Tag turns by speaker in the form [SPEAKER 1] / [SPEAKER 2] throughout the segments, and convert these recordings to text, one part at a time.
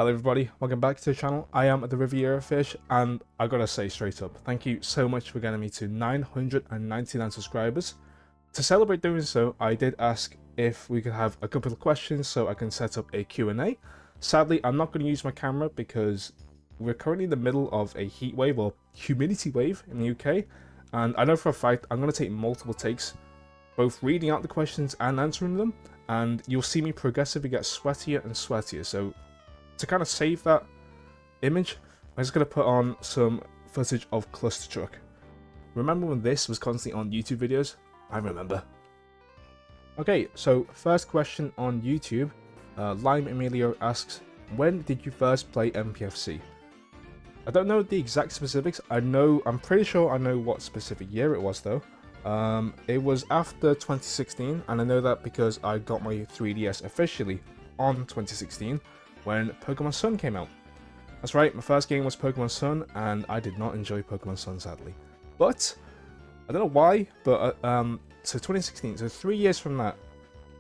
[SPEAKER 1] Hello everybody, welcome back to the channel. I am the Riviera Fish, and I gotta say straight up, thank you so much for getting me to 999 subscribers. To celebrate doing so, I did ask if we could have a couple of questions so I can set up a Q&A. Sadly, I'm not going to use my camera because we're currently in the middle of a heat wave or humidity wave in the UK, and I know for a fact I'm going to take multiple takes, both reading out the questions and answering them, and you'll see me progressively get sweatier and sweatier. So to kind of save that image, I'm just going to put on some footage of Cluster Truck. Remember when this was constantly on YouTube videos? I remember. Okay, so first question on YouTube. Lime Emilio asks, when did you first play MPFC? I don't know the exact specifics. I'm pretty sure I know what specific year it was though. It was after 2016, and I know that because I got my 3DS officially on 2016 when Pokemon Sun came out. That's right, my first game was Pokemon Sun, and I did not enjoy Pokemon Sun, sadly. But I don't know why, but so 2016, so 3 years from that,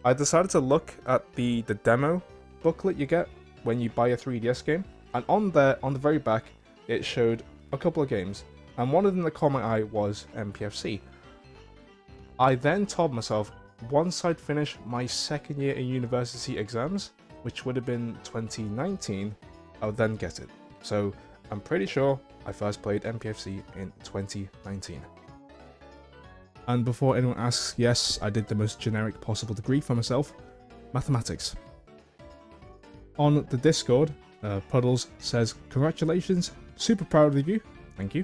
[SPEAKER 1] I decided to look at the demo booklet you get when you buy a 3DS game, and on there, on the very back, it showed a couple of games, and one of them that caught my eye was MPFC. I then told myself, once I'd finished my second year in university exams, which would have been 2019, I would then get it. So I'm pretty sure I first played MPFC in 2019. And before anyone asks, yes, I did the most generic possible degree for myself, mathematics. On the Discord, Puddles says, congratulations, super proud of you, thank you,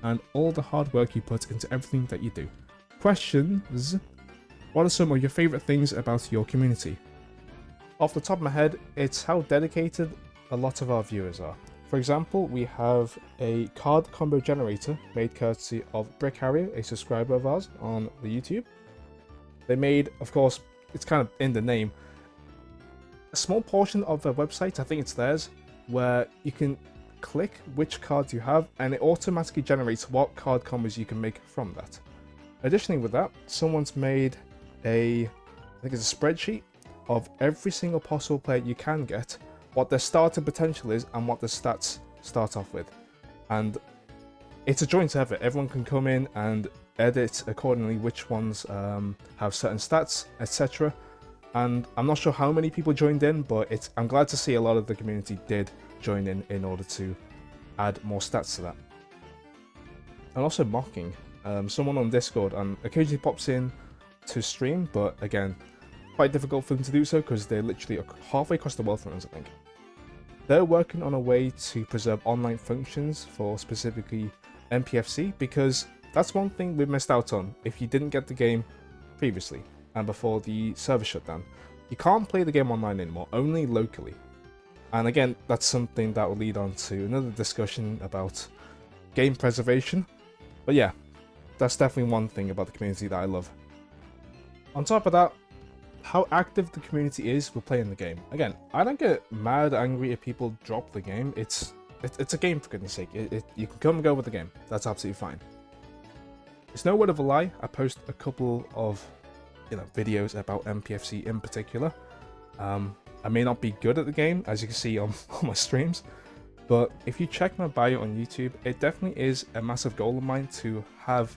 [SPEAKER 1] and all the hard work you put into everything that you do. Questions, what are some of your favourite things about your community? Off the top of my head, it's how dedicated a lot of our viewers are. For example, we have a card combo generator made courtesy of Brick Harrier, a subscriber of ours on the YouTube. They made, of course, it's kind of in the name, a small portion of their website, I think it's theirs, where you can click which cards you have and it automatically generates what card combos you can make from that. Additionally with that, someone's made I think it's a spreadsheet of every single possible player you can get, what their starting potential is, and what the stats start off with. And it's a joint effort. Everyone can come in and edit accordingly which ones have certain stats, etc. And I'm not sure how many people joined in, but I'm glad to see a lot of the community did join in order to add more stats to that. And also mocking. Someone on Discord occasionally pops in to stream, but again, quite difficult for them to do so because they're literally halfway across the world from us, I think. They're working on a way to preserve online functions for specifically MPFC, because that's one thing we've missed out on if you didn't get the game previously and before the server shut down. You can't play the game online anymore, only locally. And again, that's something that will lead on to another discussion about game preservation. But yeah, that's definitely one thing about the community that I love. On top of that, how active the community is with playing the game. Again, I don't get mad angry if people drop the game. It's a game, for goodness sake. You can come and go with the game. That's absolutely fine. It's no word of a lie. I post a couple of videos about MPFC in particular. I may not be good at the game, as you can see on my streams, but if you check my bio on YouTube, it definitely is a massive goal of mine to have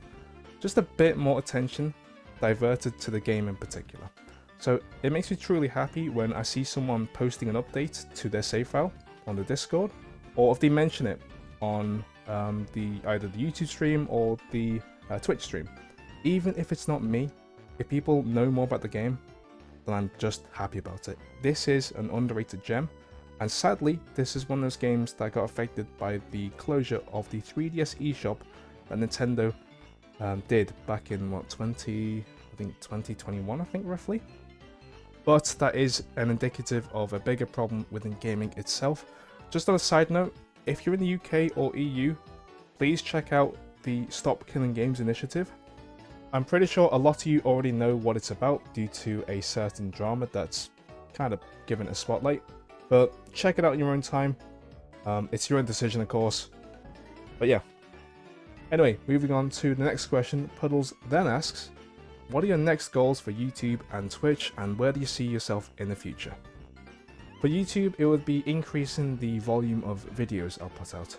[SPEAKER 1] just a bit more attention diverted to the game in particular. So it makes me truly happy when I see someone posting an update to their save file on the Discord, or if they mention it on either the YouTube stream or the Twitch stream. Even if it's not me, if people know more about the game, then I'm just happy about it. This is an underrated gem, and sadly, this is one of those games that got affected by the closure of the 3DS eShop that Nintendo did back in 2021, I think roughly. But that is an indicative of a bigger problem within gaming itself. Just on a side note, if you're in the UK or EU, please check out the Stop Killing Games initiative. I'm pretty sure a lot of you already know what it's about due to a certain drama that's kind of given a spotlight, but check it out in your own time. It's your own decision, of course. But yeah. Anyway, moving on to the next question, Puddles then asks, what are your next goals for YouTube and Twitch, and where do you see yourself in the future? For YouTube, it would be increasing the volume of videos I'll put out.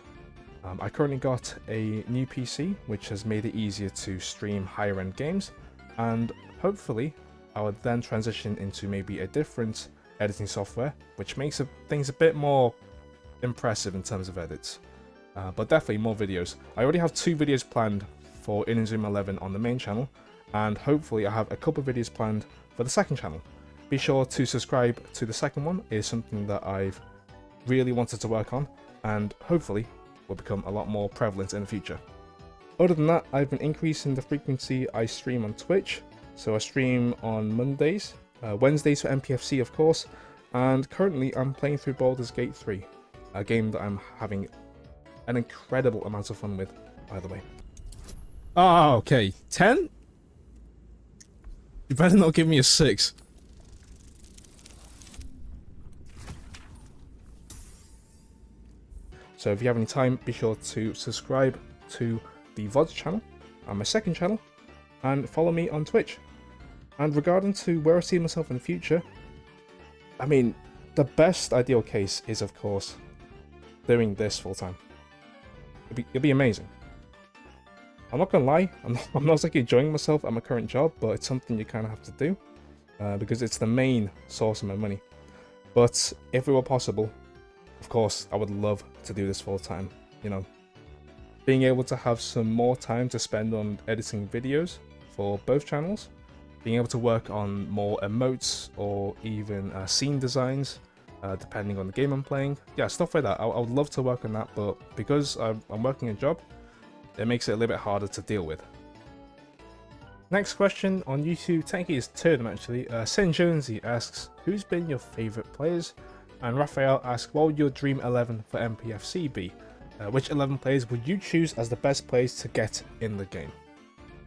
[SPEAKER 1] I currently got a new PC, which has made it easier to stream higher end games, and hopefully I would then transition into maybe a different editing software, which makes things a bit more impressive in terms of edits. But definitely more videos. I already have 2 videos planned for Zoom 11 on the main channel, and hopefully I have a couple of videos planned for the second channel. Be sure to subscribe to the second one. It is something that I've really wanted to work on, and hopefully will become a lot more prevalent in the future. Other than that, I've been increasing the frequency I stream on Twitch. So I stream on Mondays, Wednesdays for MPFC of course, and currently I'm playing through Baldur's Gate 3, a game that I'm having an incredible amount of fun with, by the way. Ah, okay. 10? You better not give me a 6. So if you have any time, be sure to subscribe to the VODs channel and my second channel, and follow me on Twitch. And regarding to where I see myself in the future, I mean, the best ideal case is, of course, doing this full time. It'd be amazing. I'm not gonna lie, I'm not like enjoying myself at my current job, but it's something you kind of have to do because it's the main source of my money. But if it were possible, of course, I would love to do this full time. You know, being able to have some more time to spend on editing videos for both channels, being able to work on more emotes or even scene designs, depending on the game I'm playing. Yeah, stuff like that. I would love to work on that, but because I'm working a job, it makes it a little bit harder to deal with. Next question on YouTube, technically it's 2 of them actually. Sen Jonesy asks, who's been your favourite players? And Raphael asks, what would your dream 11 for MPFC be? Which 11 players would you choose as the best players to get in the game?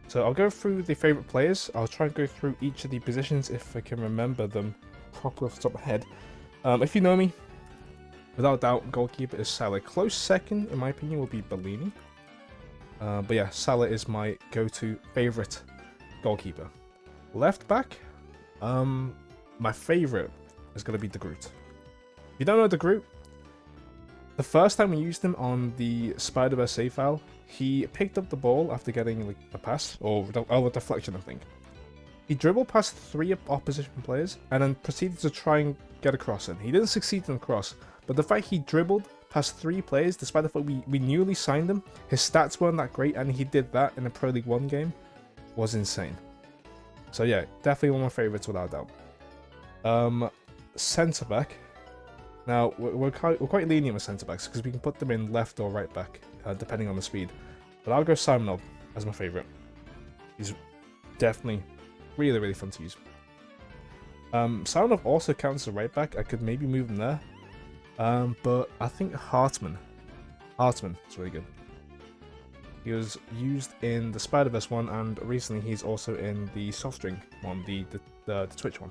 [SPEAKER 1] So I'll go through the favourite players. I'll try and go through each of the positions if I can remember them properly off the top of my head. If you know me, without doubt, goalkeeper is Salah. Close second, in my opinion, will be Bellini. But yeah, Salah is my go-to favourite goalkeeper. Left back, my favourite is going to be De Groot. If you don't know De Groot, the first time we used him on the Spider-Verse save file, he picked up the ball after getting like a pass, or a deflection I think. He dribbled past 3 opposition players and then proceeded to try and get a cross in. He didn't succeed in the cross, but the fact he dribbled past 3 players, despite the fact we newly signed him, his stats weren't that great, and he did that in a Pro League 1 game, was insane. So yeah, definitely one of my favourites without doubt. Centre back. Now we're quite lenient with centre backs because we can put them in left or right back, depending on the speed. But I'll go Simonov as my favourite. He's definitely really fun to use. Simonov also counts as a right back. I could maybe move him there. But I think Hartman is really good. He was used in the Spider-Verse one, and recently he's also in the soft drink one, the Twitch one.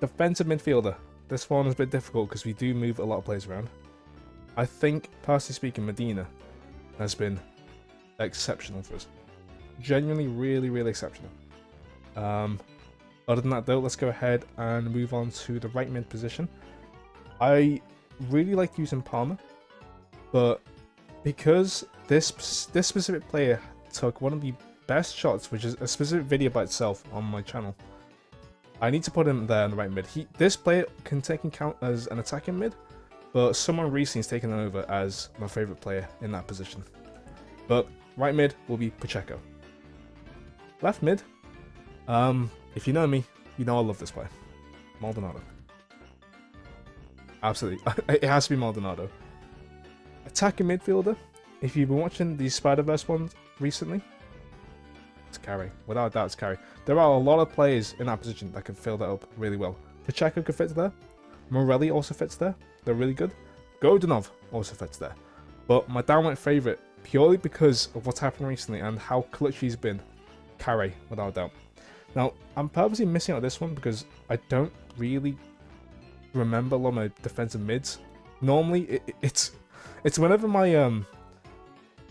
[SPEAKER 1] Defensive midfielder. This one is a bit difficult because we do move a lot of players around. I think, personally speaking, Medina has been exceptional for us. Genuinely really exceptional. Other than that though, let's go ahead and move on to the right mid position. I really like using Palmer, but because this specific player took one of the best shots, which is a specific video by itself on my channel, I need to put him there in the right mid. This player can count as an attacking mid, but someone recently has taken over as my favourite player in that position. But right mid will be Pacheco. Left mid, if you know me, you know I love this player. Maldonado. Absolutely. It has to be Maldonado. Attacking midfielder, if you've been watching the Spider-Verse ones recently, it's Carey. Without a doubt, it's Carey. There are a lot of players in that position that can fill that up really well. Pacheco could fit there. Morelli also fits there. They're really good. Godunov also fits there. But my downright favourite, purely because of what's happened recently and how clutch he's been, Carey, without a doubt. Now, I'm purposely missing out on this one because I don't really remember a lot of my defensive mids. Normally, it's whenever my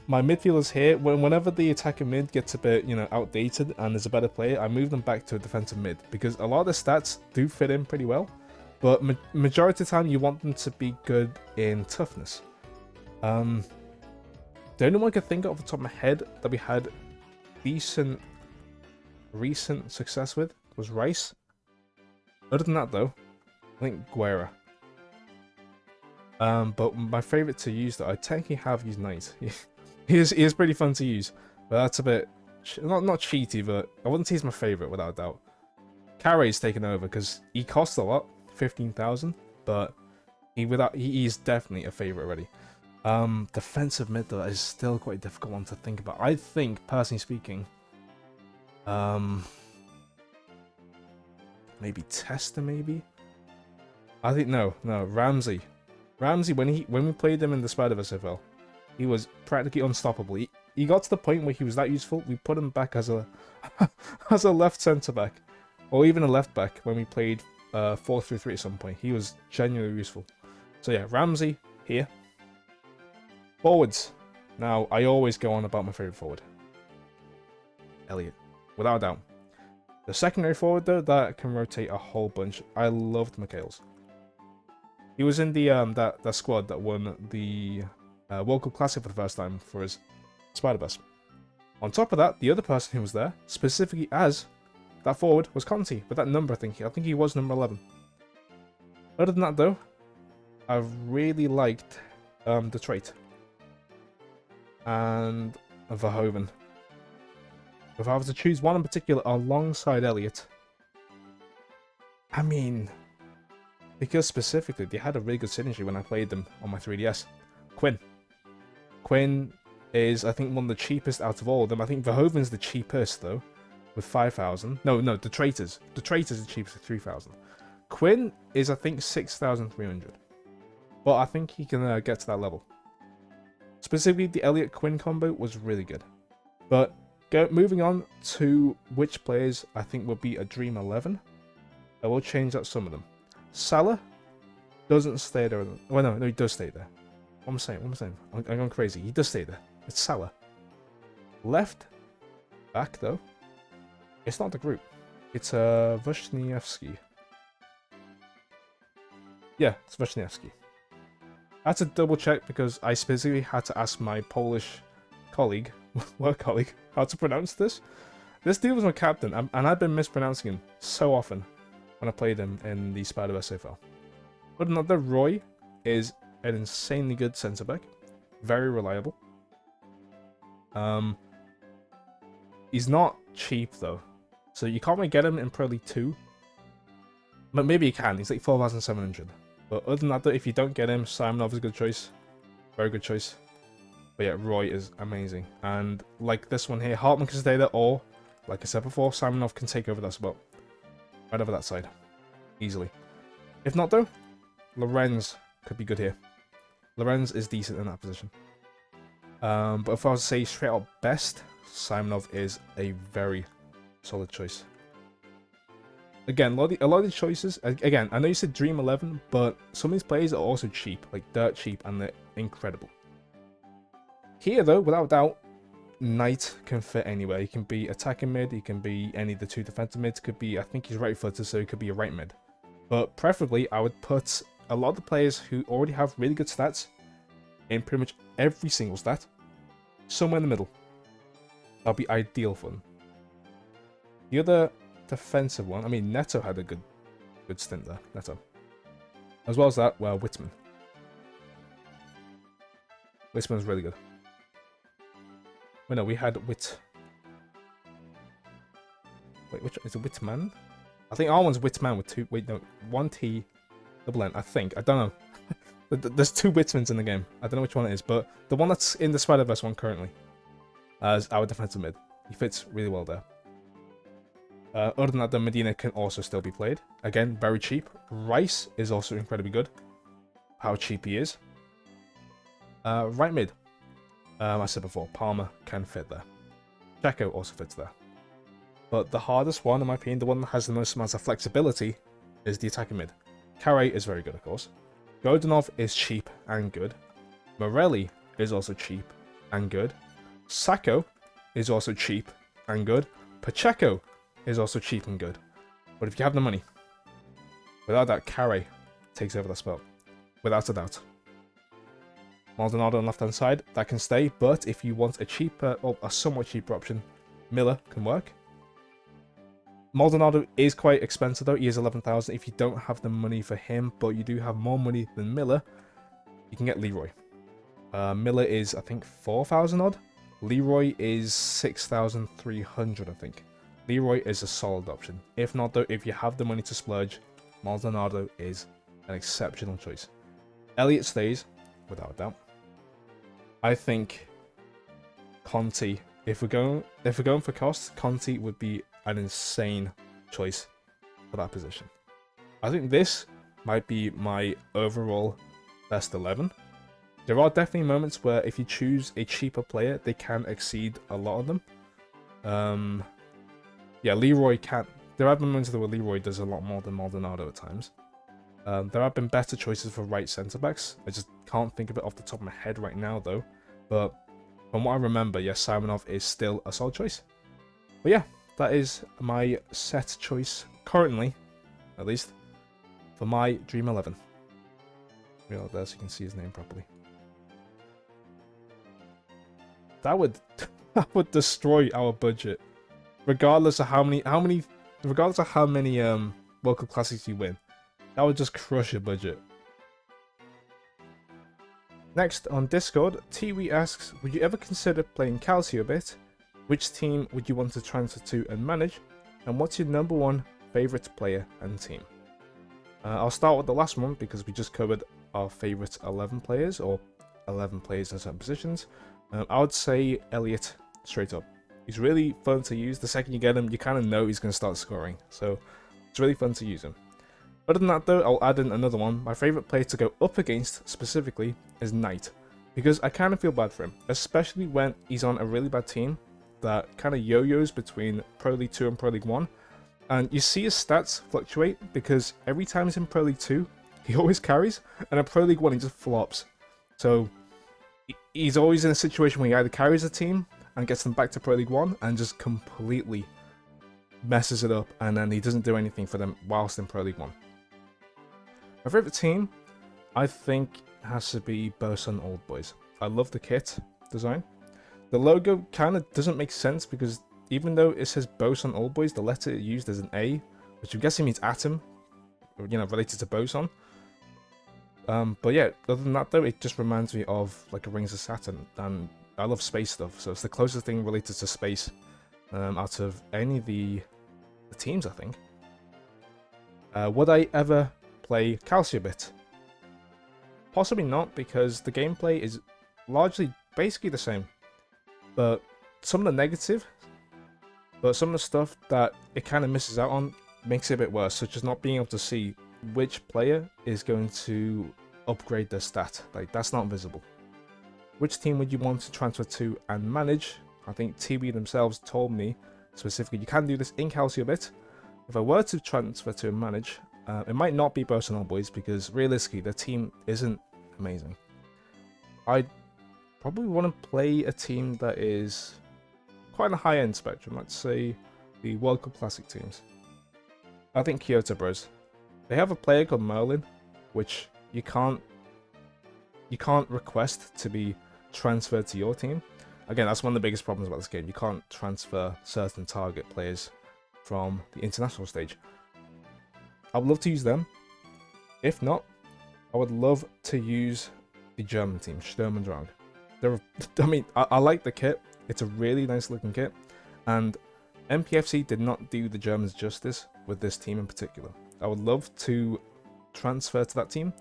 [SPEAKER 1] my midfielders here, whenever the attacking mid gets a bit, outdated and there's a better player, I move them back to a defensive mid because a lot of the stats do fit in pretty well. but majority of the time you want them to be good in toughness. The only one I can think of off the top of my head that we had decent recent success with was Rice. Other than that, though, I think Guerra. But my favorite to use that I technically have used Knight. he is pretty fun to use, but that's a bit not cheaty, but I wouldn't say he's my favorite without a doubt. Carray's taken over because he costs a lot, 15,000, but he is definitely a favorite already. Defensive mid though is still quite a difficult one to think about. I think, personally speaking, maybe Tester, maybe. I think no, Ramsey. Ramsey, when we played him in the Spider-Verse FL, he was practically unstoppable. He got to the point where he was that useful. We put him back as a as a left centre back, or even a left back when we played 4-3-3 at some point. He was genuinely useful. So yeah, Ramsey here. Forwards. Now I always go on about my favourite forward, Elliot, without a doubt. The secondary forward though that can rotate a whole bunch. I loved McHale's. He was in the that squad that won the World Cup Classic for the first time for his Spider-Verse. On top of that, the other person who was there, specifically as that forward, was Conti, with that number, I think he was number 11. Other than that, though, I really liked Detroit and Verhoeven. If I was to choose one in particular alongside Elliot, I mean, because specifically they had a really good synergy when I played them on my 3DS. Quinn is, I think, one of the cheapest out of all of them. I think Verhoeven's the cheapest, though, with 5,000. No, Detroiters. Detroiters the cheapest at 3,000. Quinn is, I think, 6,300. But I think he can get to that level. Specifically, the Elliot-Quinn combo was really good. But moving on to which players I think would be a Dream 11, I will change out some of them. Salah doesn't stay there. Well, no, he does stay there. What am I saying? I'm going crazy. He does stay there. It's Salah. Left back, though, it's not the group. It's Wisniewski. Yeah, it's Wisniewski. I had to double check because I specifically had to ask my Polish colleague, work colleague, how to pronounce this. This dude was my captain, and I've been mispronouncing him so often when I played him in the Spider-Verse AFL. But another, Roy is an insanely good centre back, very reliable. He's not cheap though, so you can't really get him in Pro League 2. But maybe you can. He's like 4,700. But other than that, though, if you don't get him, Simonov is a good choice, very good choice. But yeah, Roy is amazing, and like this one here, Hartman can stay there, or like I said before, Simonov can take over that spot, right over that side, easily. If not though, Lorenz could be good here. Lorenz is decent in that position. But if I was to say straight out best, Simonov is a very solid choice. Again, a lot of these choices, again, I know you said Dream 11, but some of these players are also cheap, like dirt cheap, and they're incredible. Here though, without doubt, Knight can fit anywhere. He can be attacking mid, he can be any of the two defensive mids, could be, I think he's right-footed, so he could be a right mid. But preferably, I would put a lot of the players who already have really good stats in pretty much every single stat, somewhere in the middle. That'll be ideal for them. The other defensive one, I mean, Neto had a good stint there, Neto. As well as that, well, Whitman. Whitman's really good. Wait, no, we had Wait, which is it Whitman? I think our one's Whitman with two. Wait, no, one T, double N. I think. I don't know. There's two Whitmans in the game. I don't know which one it is, but the one that's in the Spider-Verse one currently as our defensive mid. He fits really well there. Other than that, the Medina can also still be played. Again, very cheap. Rice is also incredibly good. How cheap he is. Right mid. I said before, Palmer can fit there. Checo also fits there. But the hardest one, in my opinion, the one that has the most amount of flexibility, is the attacking mid. Carey is very good, of course. Godunov is cheap and good. Morelli is also cheap and good. Sacco is also cheap and good. Pacheco is also cheap and good. But if you have the money, without that, Carey takes over that spot, without a doubt. Maldonado on left-hand side, that can stay, but if you want a cheaper, or a somewhat cheaper option, Miller can work. Maldonado is quite expensive though, he is 11,000 if you don't have the money for him, but you do have more money than Miller, you can get Leroy. Miller is, I think, 4,000 odd. Leroy is 6,300, I think. Leroy is a solid option. If not though, if you have the money to splurge, Maldonado is an exceptional choice. Elliott stays, without a doubt. I think Conti, if we're going for costs, Conti would be an insane choice for that position. I think this might be my overall best 11. There are definitely moments where if you choose a cheaper player, they can exceed a lot of them. Yeah, Leroy can't. There have been moments where Leroy does a lot more than Maldonado at times. There have been better choices for right centre-backs. I just can't think of it off the top of my head right now, though. But from what I remember, yes, Simonov is still a solid choice. But yeah, that is my set choice currently, at least, for my Dream 11. Real there so you can see his name properly. That would destroy our budget, regardless of how many World Cup Classics you win. That would just crush your budget. Next on Discord, Tiwi asks, would you ever consider playing Calcio a bit? Which team would you want to transfer to and manage? And what's your number one favourite player and team? I'll start with the last one because we just covered our favourite 11 players, or 11 players in certain positions. I would say Elliott straight up. He's really fun to use. The second you get him, you kind of know he's going to start scoring. So it's really fun to use him. Other than that though, I'll add in another one. My favourite player to go up against, specifically, is Knight. Because I kind of feel bad for him, especially when he's on a really bad team that kind of yo-yos between Pro League 2 and Pro League 1. And you see his stats fluctuate because every time he's in Pro League 2, he always carries, and in Pro League 1 he just flops. So he's always in a situation where he either carries a team and gets them back to Pro League 1 and just completely messes it up, and then he doesn't do anything for them whilst in Pro League 1. My favourite team, I think, has to be Bosun Old Boys. I love the kit design. The logo kind of doesn't make sense because even though it says Bosun Old Boys, the letter used is an A, which I'm guessing means atom, you know, related to boson. But yeah, other than that though, it just reminds me of like a Rings of Saturn, and I love space stuff, so it's the closest thing related to space out of any of the teams, I think. Would I ever play Calcio a bit? Possibly not, because the gameplay is largely basically the same, but some of the stuff that it kind of misses out on makes it a bit worse, such as not being able to see which player is going to upgrade their stat. Like, that's not visible. Which team would you want to transfer to and manage? I think TV themselves told me specifically you can do this in Calcio a bit. If I were to transfer to and manage, it might not be Bosun Old Boys because realistically their team isn't amazing. I'd probably want to play a team that is quite a high-end spectrum. Let's say the World Cup Classic teams. I think Kyoto Bros. They have a player called Merlin, which you can't request to be transferred to your team. Again, that's one of the biggest problems about this game. You can't transfer certain target players from the international stage. I would love to use them. If not, I would love to use the German team, Sturm und Drang. I like the kit. It's a really nice looking kit, and MPFC did not do the Germans justice with this team in particular. I would love to transfer to that team,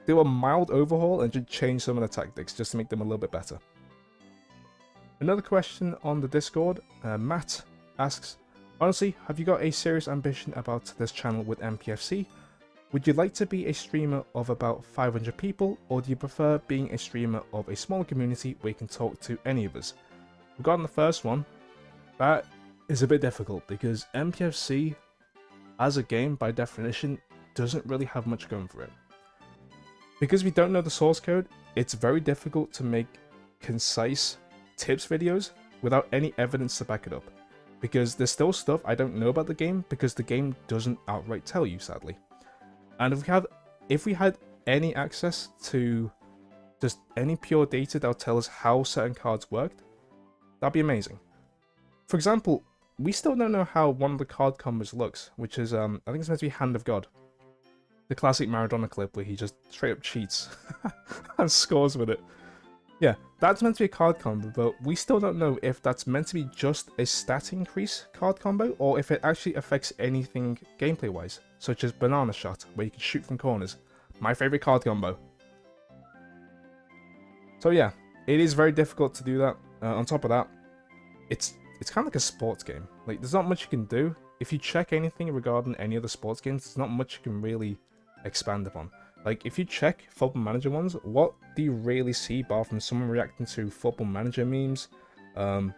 [SPEAKER 1] do a mild overhaul, and just change some of the tactics just to make them a little bit better. Another question on the Discord, Matt asks, honestly, have you got a serious ambition about this channel with MPFC? Would you like to be a streamer of about 500 people, or do you prefer being a streamer of a smaller community where you can talk to any of us? Regarding the first one, that is a bit difficult because MPFC, as a game, by definition, doesn't really have much going for it. Because we don't know the source code, it's very difficult to make concise tips videos without any evidence to back it up. Because there's still stuff I don't know about the game because the game doesn't outright tell you, sadly. And if we had any access to just any pure data that would tell us how certain cards worked, that'd be amazing. For example, we still don't know how one of the card combos looks, which is I think it's meant to be Hand of God. The classic Maradona clip where he just straight up cheats and scores with it. Yeah, that's meant to be a card combo, but we still don't know if that's meant to be just a stat increase card combo, or if it actually affects anything gameplay-wise, such as Banana Shot, where you can shoot from corners. My favorite card combo. So yeah, it is very difficult to do that. On top of that, it's kind of like a sports game. Like, there's not much you can do. If you check anything regarding any other sports games, there's not much you can really expand upon. Like, if you check Football Manager ones, what do you really see bar from someone reacting to Football Manager memes? The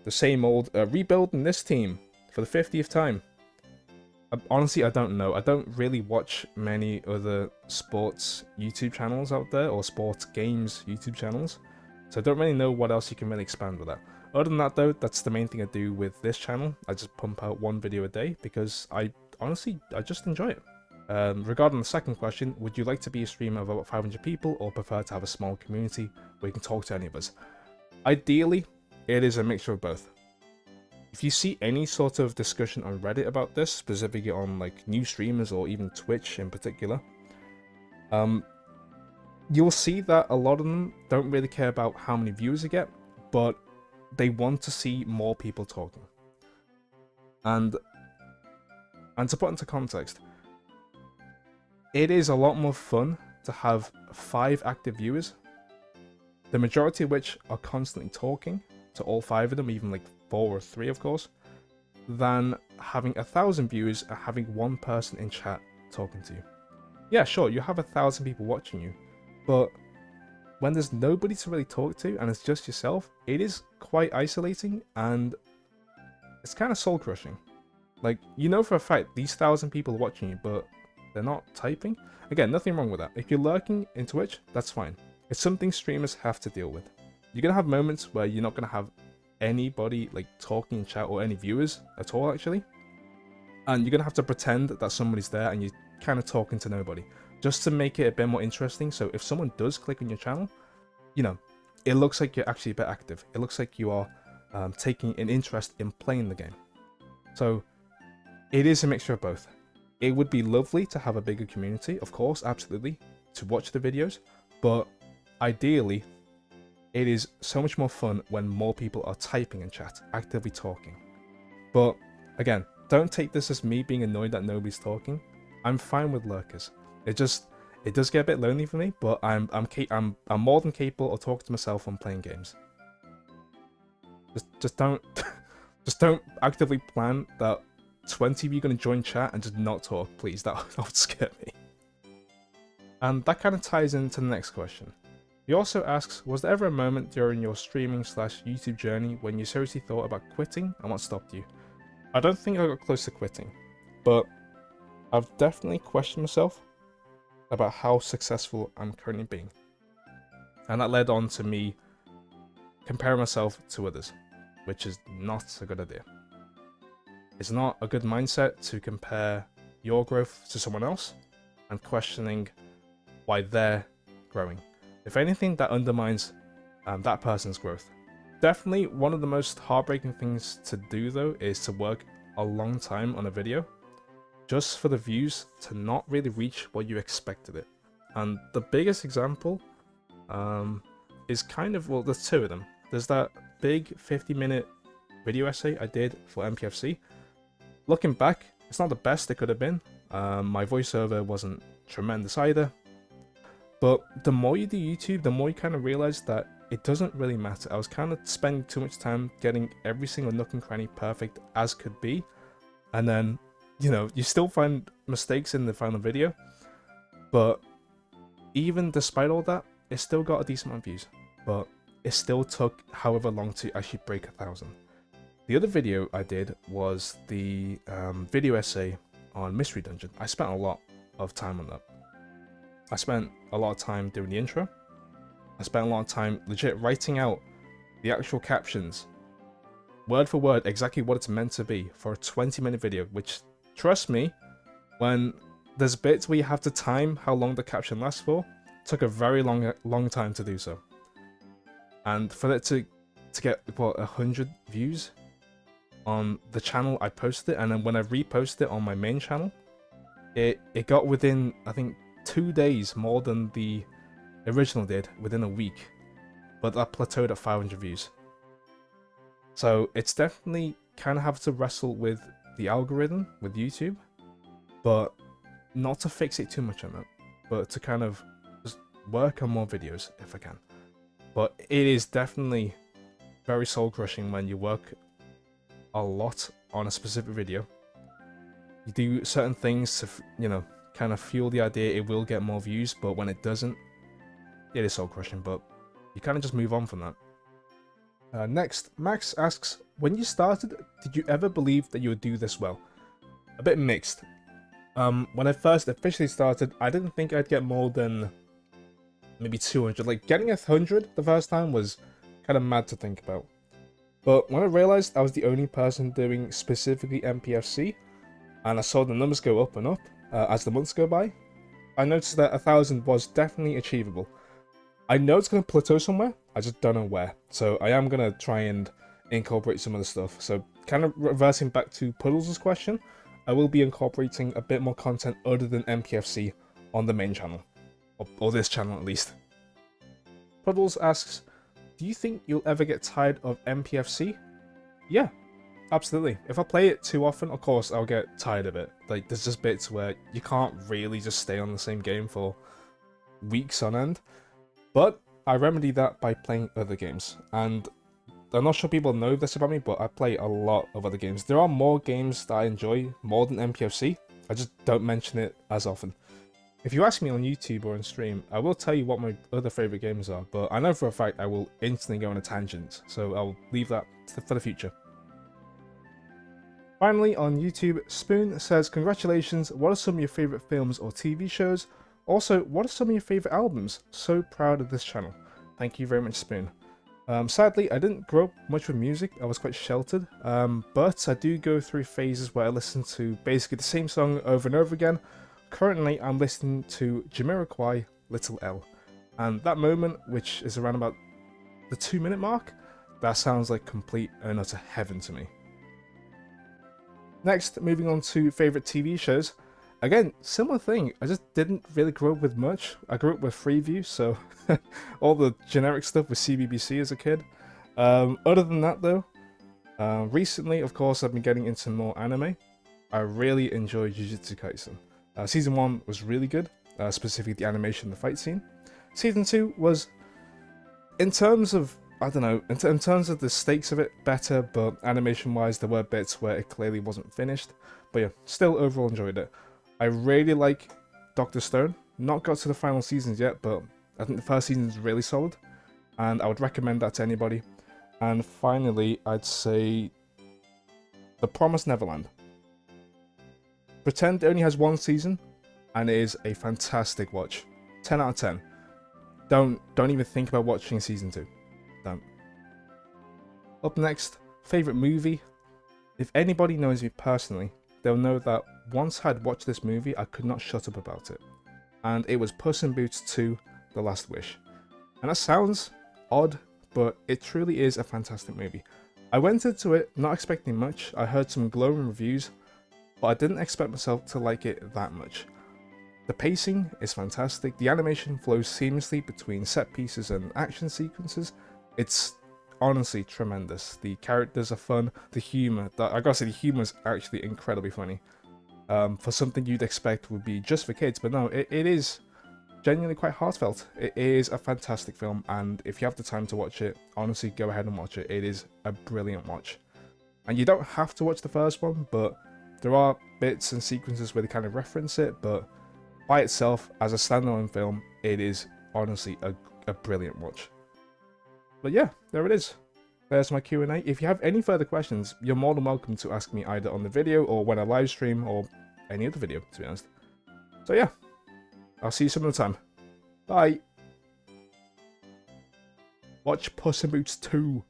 [SPEAKER 1] same old, rebuilding this team for the 50th time. Honestly, I don't know. I don't really watch many other sports YouTube channels out there, or sports games YouTube channels. So I don't really know what else you can really expand with that. Other than that though, that's the main thing I do with this channel. I just pump out one video a day because I just enjoy it. Regarding the second question, would you like to be a streamer of about 500 people or prefer to have a small community where you can talk to any of us? Ideally, it is a mixture of both. If you see any sort of discussion on Reddit about this, specifically on like new streamers or even Twitch in particular, you'll see that a lot of them don't really care about how many views they get, but they want to see more people talking. And to put into context, it is a lot more fun to have 5 active viewers, the majority of which are constantly talking to all 5 of them, even like 4 or 3 of course, than having 1,000 viewers and having one person in chat talking to you. Yeah, sure, you have 1,000 people watching you, but when there's nobody to really talk to and it's just yourself, it is quite isolating and it's kind of soul crushing. Like, you know for a fact these 1,000 people are watching you, but they're not typing. Again, nothing wrong with that. If you're lurking in Twitch, that's fine. It's something streamers have to deal with. You're gonna have moments where you're not gonna have anybody like talking in chat or any viewers at all actually, and you're gonna have to pretend that somebody's there and you're kind of talking to nobody, just to make it a bit more interesting. So if someone does click on your channel, you know, it looks like you're actually a bit active. It looks like you are taking an interest in playing the game. So it is a mixture of both. It would be lovely to have a bigger community, of course, absolutely, to watch the videos, but ideally, it is so much more fun when more people are typing in chat, actively talking. But again, don't take this as me being annoyed that nobody's talking. I'm fine with lurkers. It does get a bit lonely for me, but I'm more than capable of talking to myself when playing games. Just don't actively plan that 20 of you are going to join chat and just not talk, please. That would scare me. And that kind of ties into the next question. He also asks, was there ever a moment during your streaming / YouTube journey when you seriously thought about quitting, and what stopped you? I don't think I got close to quitting, but I've definitely questioned myself about how successful I'm currently being. And that led on to me comparing myself to others, which is not a good idea. It's not a good mindset to compare your growth to someone else and questioning why they're growing. If anything, that undermines that person's growth. Definitely one of the most heartbreaking things to do though is to work a long time on a video just for the views to not really reach what you expected it. And the biggest example is kind of, well, there's 2 of them. There's that big 50-minute video essay I did for MPFC. Looking back, it's not the best it could have been. My voiceover wasn't tremendous either. But the more you do YouTube, the more you kind of realize that it doesn't really matter. I was kind of spending too much time getting every single nook and cranny perfect as could be. And then, you know, you still find mistakes in the final video. But even despite all that, it still got a decent amount of views. But it still took however long to actually break 1,000. The other video I did was the video essay on Mystery Dungeon. I spent a lot of time on that. I spent a lot of time doing the intro. I spent a lot of time legit writing out the actual captions, word for word, exactly what it's meant to be for a 20-minute video, which, trust me, when there's bits where you have to time how long the caption lasts for. It took a very long time to do so. And for it to get, what, 100 views on the channel I posted it, and then when I reposted it on my main channel, it got within, I think, 2 days more than the original did within a week. But that plateaued at 500 views. So it's definitely kind of have to wrestle with the algorithm with YouTube, but not to fix it too much on that, but to kind of just work on more videos if I can. But it is definitely very soul crushing when you work a lot on a specific video. You do certain things to, you know, kind of fuel the idea it will get more views, but when it doesn't, it is soul crushing, but you kind of just move on from that. Next, Max asks, when you started, did you ever believe that you would do this well? A bit mixed. When I first officially started, I didn't think I'd get more than maybe 200. Like, getting 100 the first time was kind of mad to think about. But when I realized I was the only person doing specifically MPFC, and I saw the numbers go up and up as the months go by, I noticed that 1,000 was definitely achievable. I know it's going to plateau somewhere, I just don't know where. So I am going to try and incorporate some of the stuff. So kind of reversing back to Puddles' question, I will be incorporating a bit more content other than MPFC on the main channel. Or this channel at least. Puddles asks, do you think you'll ever get tired of MPFC? Yeah, absolutely. If I play it too often, of course I'll get tired of it. Like, there's just bits where you can't really just stay on the same game for weeks on end. But I remedy that by playing other games, and I'm not sure people know this about me, but I play a lot of other games. There are more games that I enjoy more than MPFC, I just don't mention it as often. If you ask me on YouTube or on stream, I will tell you what my other favourite games are, but I know for a fact I will instantly go on a tangent, so I'll leave that for the future. Finally, on YouTube, Spoon says, congratulations, what are some of your favourite films or TV shows? Also, what are some of your favourite albums? So proud of this channel. Thank you very much, Spoon. Sadly, I didn't grow up much with music, I was quite sheltered, but I do go through phases where I listen to basically the same song over and over again. Currently, I'm listening to Jamiroquai, Little L, and that moment, which is around about the 2-minute mark, that sounds like complete and utter heaven to me. Next, moving on to favourite TV shows. Again, similar thing, I just didn't really grow up with much. I grew up with Freeview, so all the generic stuff with CBBC as a kid. Other than that though, recently, of course, I've been getting into more anime. I really enjoy Jujutsu Kaisen. Season 1 was really good, specifically the animation and the fight scene. Season 2 was, in terms of, I don't know, in terms of the stakes of it, better, but animation-wise, there were bits where it clearly wasn't finished. But yeah, still overall enjoyed it. I really like Dr. Stone. Not got to the final seasons yet, but I think the first season is really solid, and I would recommend that to anybody. And finally, I'd say The Promised Neverland. Pretend it only has 1 season, and it is a fantastic watch. 10 out of 10. Don't even think about watching season 2. Don't. Up next, favourite movie. If anybody knows me personally, they'll know that once I'd watched this movie, I could not shut up about it. And it was Puss in Boots 2, The Last Wish. And that sounds odd, but it truly is a fantastic movie. I went into it not expecting much. I heard some glowing reviews, but I didn't expect myself to like it that much. The pacing is fantastic. The animation flows seamlessly between set pieces and action sequences. It's honestly tremendous. The characters are fun. The humor, I gotta say, the humor is actually incredibly funny. For something you'd expect would be just for kids, but no, it is genuinely quite heartfelt. It is a fantastic film, and if you have the time to watch it, honestly, go ahead and watch it. It is a brilliant watch. And you don't have to watch the first one, but there are bits and sequences where they kind of reference it, but by itself, as a standalone film, it is honestly a brilliant watch. But yeah, there it is. There's my Q&A. If you have any further questions, you're more than welcome to ask me either on the video or when I live stream or any other video, to be honest. So yeah, I'll see you some other time. Bye! Watch Puss in Boots 2.